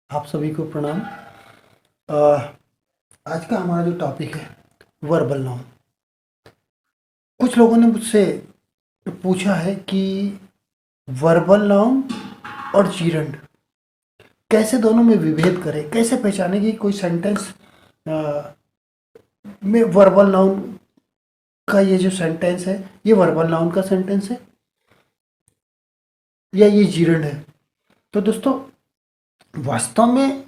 आप सभी को प्रणाम। अ, आज का हमारा जो टॉपिक है वर्बल नाउन। कुछ लोगों ने मुझसे पूछा है कि वर्बल नाउन और जीरंड कैसे दोनों में विभेद करें, कैसे पहचाने कि कोई सेंटेंस में वर्बल नाउन का ये जो सेंटेंस है ये वर्बल नाउन का सेंटेंस है या ये जीरंड है। तो दोस्तों, वास्तव में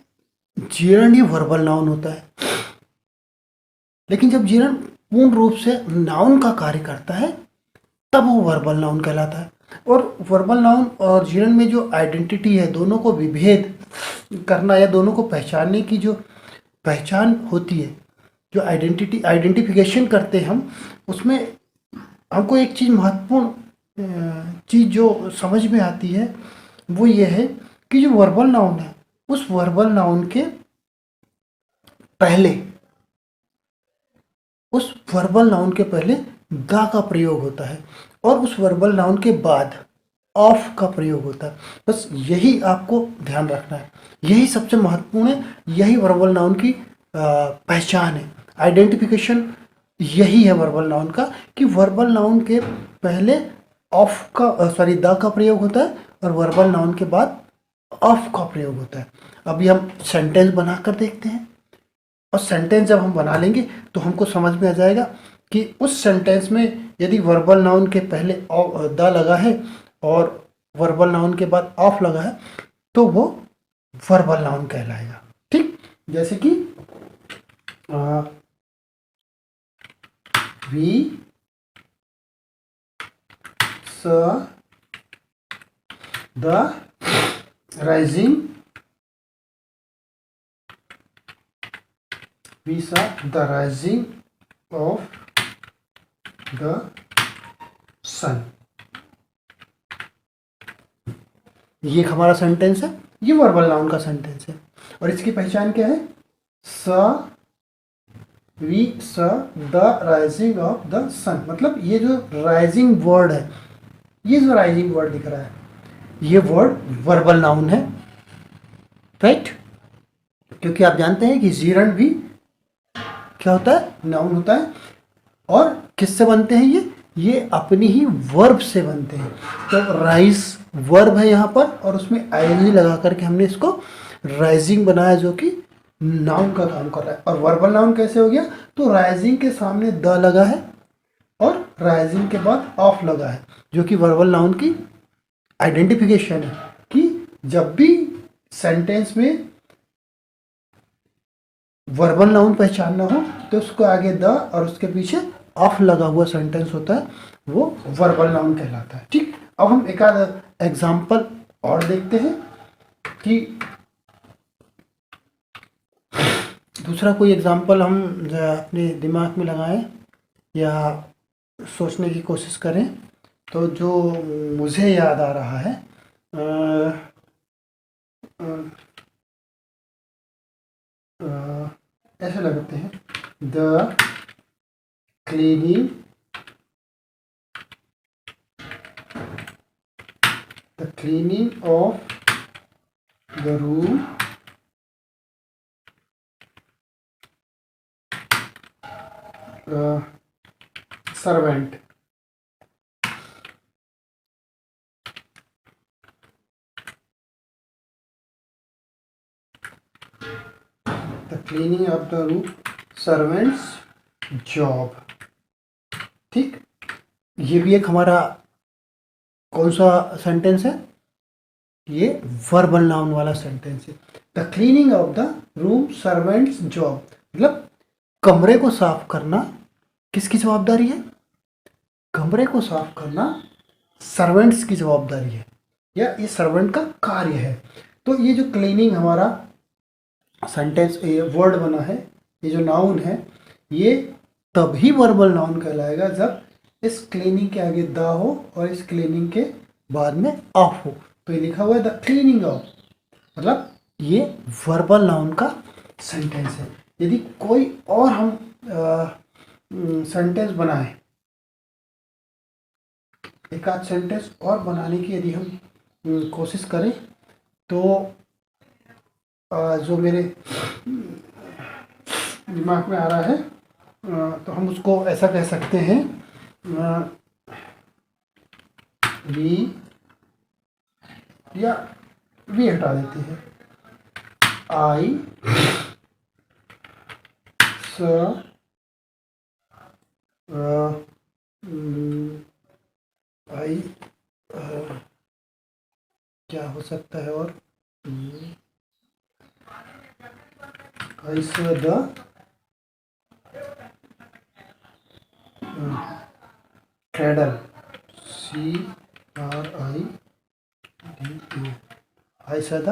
जीरंड ही वर्बल नाउन होता है, लेकिन जब जीरंड पूर्ण रूप से नाउन का कार्य करता है तब वो वर्बल नाउन कहलाता है। और वर्बल नाउन और जीरंड में जो आइडेंटिटी है, दोनों को विभेद करना या दोनों को पहचानने की जो पहचान होती है, जो आइडेंटिफिकेशन करते हैं हम, उसमें हमको एक चीज़ महत्वपूर्ण चीज़ जो समझ में आती है वो ये है कि जो वर्बल नाउन है उस वर्बल नाउन के पहले उस वर्बल नाउन के पहले द का प्रयोग होता है और उस वर्बल नाउन के बाद ऑफ का प्रयोग होता है। बस यही आपको ध्यान रखना है, यही सबसे महत्वपूर्ण है, यही वर्बल नाउन की पहचान है, आइडेंटिफिकेशन यही है वर्बल नाउन का, कि वर्बल नाउन के पहले ऑफ का द का प्रयोग होता है और वर्बल नाउन के बाद ऑफ का प्रयोग होता है। अभी हम सेंटेंस बनाकर देखते हैं और सेंटेंस जब हम बना लेंगे तो हमको समझ में आ जाएगा कि उस सेंटेंस में यदि वर्बल नाउन के पहले द लगा है और वर्बल नाउन के बाद ऑफ लगा है तो वो वर्बल नाउन कहलाएगा। ठीक, जैसे कि वी स the rising we saw the rising of the sun। ये एक हमारा सेंटेंस है, ये वर्बल नाउन का सेंटेंस है और इसकी पहचान क्या है? वी स the rising of the sun, मतलब ये जो राइजिंग वर्ड है, ये जो राइजिंग वर्ड दिख रहा है, ये वर्ड वर्बल नाउन है, राइट? क्योंकि आप जानते हैं कि जीरंड भी क्या होता है? नाउन होता है। और किससे बनते हैं ये अपनी ही वर्ब से बनते हैं। तो राइज वर्ब है यहाँ पर और उसमें आईएनजी लगा करके हमने इसको राइजिंग बनाया, जो कि नाउन का काम कर रहा है। और वर्बल नाउन कैसे हो गया? तो राइजिंग के सामने द लगा है और राइजिंग के बाद ऑफ लगा है, जो कि वर्बल नाउन की आइडेंटिफिकेशन है कि जब भी सेंटेंस में वर्बल नाउन पहचानना हो तो उसको आगे द और उसके पीछे ऑफ लगा हुआ सेंटेंस होता है, वो वर्बल नाउन कहलाता है। ठीक, अब हम एक आध एग्जाम्पल और देखते हैं कि दूसरा कोई एग्जाम्पल हम अपने दिमाग में लगाएं या सोचने की कोशिश करें। तो जो मुझे याद आ रहा है, ऐसे लगाते हैं, the cleaning of the room servant। The cleaning of the room servant's job। ठीक, ये भी एक हमारा कौन सा सेंटेंस है? ये वर्बल नाउन वाला सेंटेंस है। The cleaning of the room servants job, मतलब कमरे को साफ करना किसकी जवाबदारी है? कमरे को साफ करना सर्वेंट्स की जवाबदारी है या ये सर्वेंट का कार्य है। तो ये जो क्लीनिंग हमारा सेंटेंस, ये वर्ड बना है, ये जो नाउन है, ये तभी वर्बल नाउन कहलाएगा जब इस क्लीनिंग के आगे द हो और इस क्लीनिंग के बाद में ऑफ हो। तो ये लिखा हुआ है द क्लीनिंग ऑफ, मतलब ये वर्बल नाउन का सेंटेंस है। यदि कोई और हम सेंटेंस बनाएं, एक आध सेंटेंस और बनाने की यदि हम कोशिश करें, तो जो मेरे दिमाग में आ रहा है, तो हम उसको ऐसा कह सकते हैं, वी या वी हटा देते हैं, आई स आई क्या हो सकता है, और आई स द क्रेडल, CRIDL, आई स द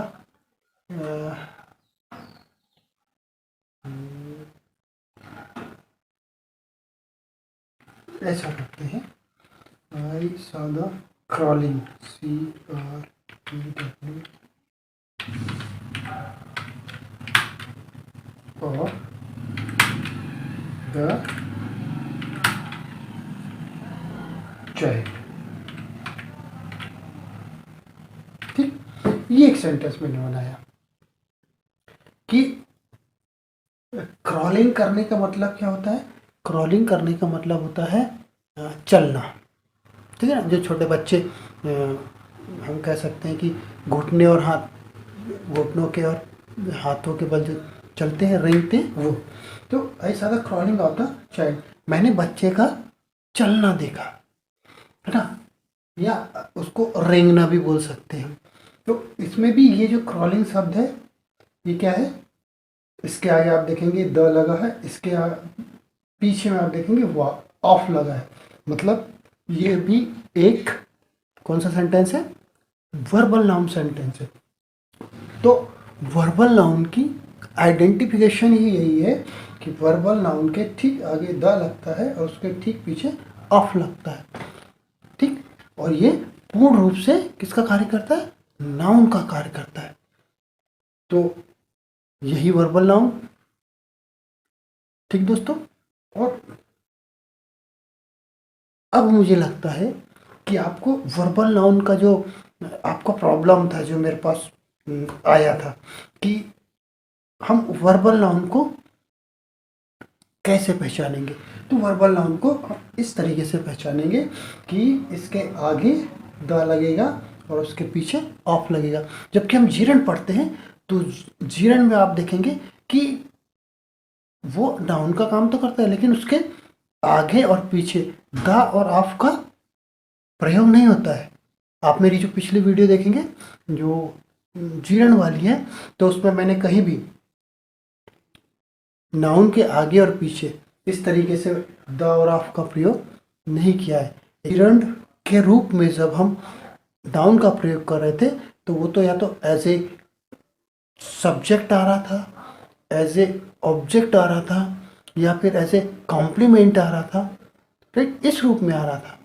ऐसा करते हैं, आई स द क्रॉलिंग, CREW, और द चाइल्ड। ठीक, ये एक सेंटेंस मैंने बनाया कि क्रॉलिंग करने का मतलब क्या होता है। क्रॉलिंग करने का मतलब होता है चलना, ठीक है ना। जो छोटे बच्चे हम कह सकते हैं कि घुटने और हाथ, घुटनों के और हाथों के बल जो चलते हैं, रेंगते हैं, वो तो ऐसा था क्रॉलिंग ऑफ द चाइल्ड। मैंने बच्चे का चलना देखा, है ना, या उसको रेंगना भी बोल सकते हैं। तो इसमें भी ये जो क्रॉलिंग शब्द है, ये क्या है, इसके आगे आप देखेंगे द लगा है, इसके पीछे में आप देखेंगे ऑफ लगा है। मतलब ये भी एक कौन सा सेंटेंस है, वर्बल नाउन सेंटेंस है। तो वर्बल नाउन की आइडेंटिफिकेशन ही यही है कि वर्बल नाउन के ठीक आगे द लगता है और उसके ठीक पीछे ऑफ लगता है, ठीक। और ये पूर्ण रूप से किसका कार्य करता है, नाउन का कार्य करता है। तो यही वर्बल नाउन, ठीक दोस्तों। और अब मुझे लगता है कि आपको वर्बल नाउन का जो आपका प्रॉब्लम था, जो मेरे पास आया था कि हम वर्बल नाउन को कैसे पहचानेंगे। तो वर्बल नाउन को इस तरीके से पहचानेंगे कि इसके आगे द लगेगा और उसके पीछे ऑफ लगेगा। जबकि हम जीरन पढ़ते हैं तो जीरन में आप देखेंगे कि वो नाउन का काम तो करता है, लेकिन उसके आगे और पीछे द और ऑफ का प्रयोग नहीं होता है। आप मेरी जो पिछली वीडियो देखेंगे जो जीरण वाली है, तो उसमें मैंने कहीं भी नाउन के आगे और पीछे इस तरीके से द और ऑफ का प्रयोग नहीं किया है। जीरण के रूप में जब हम नाउन का प्रयोग कर रहे थे तो वो तो या तो एज ए सब्जेक्ट आ रहा था, एज ए ऑब्जेक्ट आ रहा था, या फिर एज ए कॉम्प्लीमेंट आ रहा था, राइट, इस रूप में आ रहा था।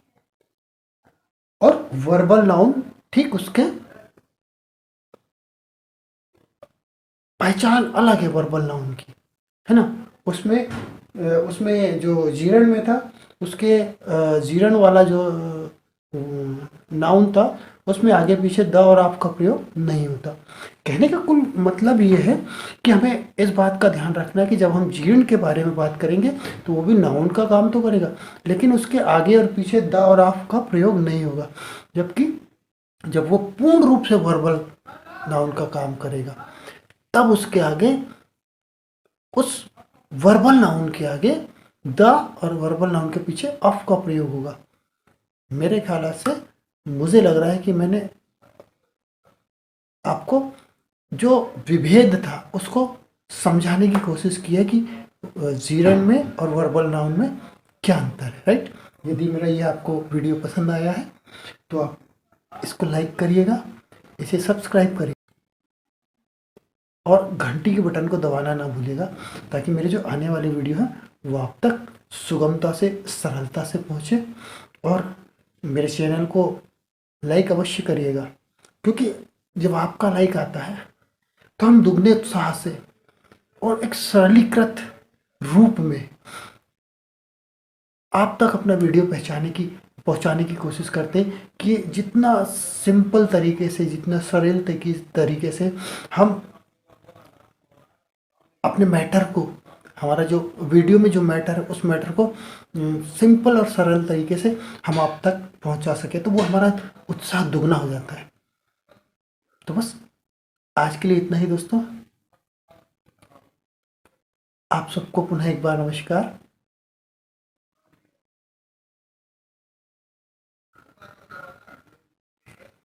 और वर्बल नाउन ठीक उसके पहचान अलग है वर्बल नाउन की, है ना। उसमें जो जीरण में था, उसके जीरण वाला जो नाउन था, उसमें आगे पीछे द और ऑफ का प्रयोग नहीं होता। कहने का कुल मतलब ये है कि हमें इस बात का ध्यान रखना है कि जब हम जीर्ण के बारे में बात करेंगे तो वो भी नाउन का काम तो करेगा, लेकिन उसके आगे और पीछे द और ऑफ का प्रयोग नहीं होगा। जबकि जब वो पूर्ण रूप से वर्बल नाउन का काम करेगा, तब उसके आगे, उस वर्बल नाउन के आगे द और वर्बल नाउन के पीछे ऑफ का प्रयोग होगा। मेरे ख्याल से मुझे लग रहा है कि मैंने आपको जो विभेद था उसको समझाने की कोशिश की है कि जीरण में और वर्बल नाउन में क्या अंतर है, राइट। यदि मेरा ये आपको वीडियो पसंद आया है तो आप इसको लाइक करिएगा, इसे सब्सक्राइब करिए और घंटी के बटन को दबाना ना भूलिएगा, ताकि मेरे जो आने वाली वीडियो है वो आप तक सुगमता से, सरलता से पहुँचे। और मेरे चैनल को लाइक अवश्य करिएगा, क्योंकि जब आपका लाइक आता है तो हम दुगने उत्साह से और एक सरलीकृत रूप में आप तक अपना वीडियो पहुंचाने की कोशिश करते हैं कि जितना सिंपल तरीके से, जितना सरल तरीके से हम अपने मैटर को, हमारा जो वीडियो में जो मैटर है उस मैटर को सिंपल और सरल तरीके से हम आप तक पहुंचा सके, तो वो हमारा उत्साह दुगना हो जाता है। तो बस आज के लिए इतना ही दोस्तों। आप सबको पुनः एक बार नमस्कार।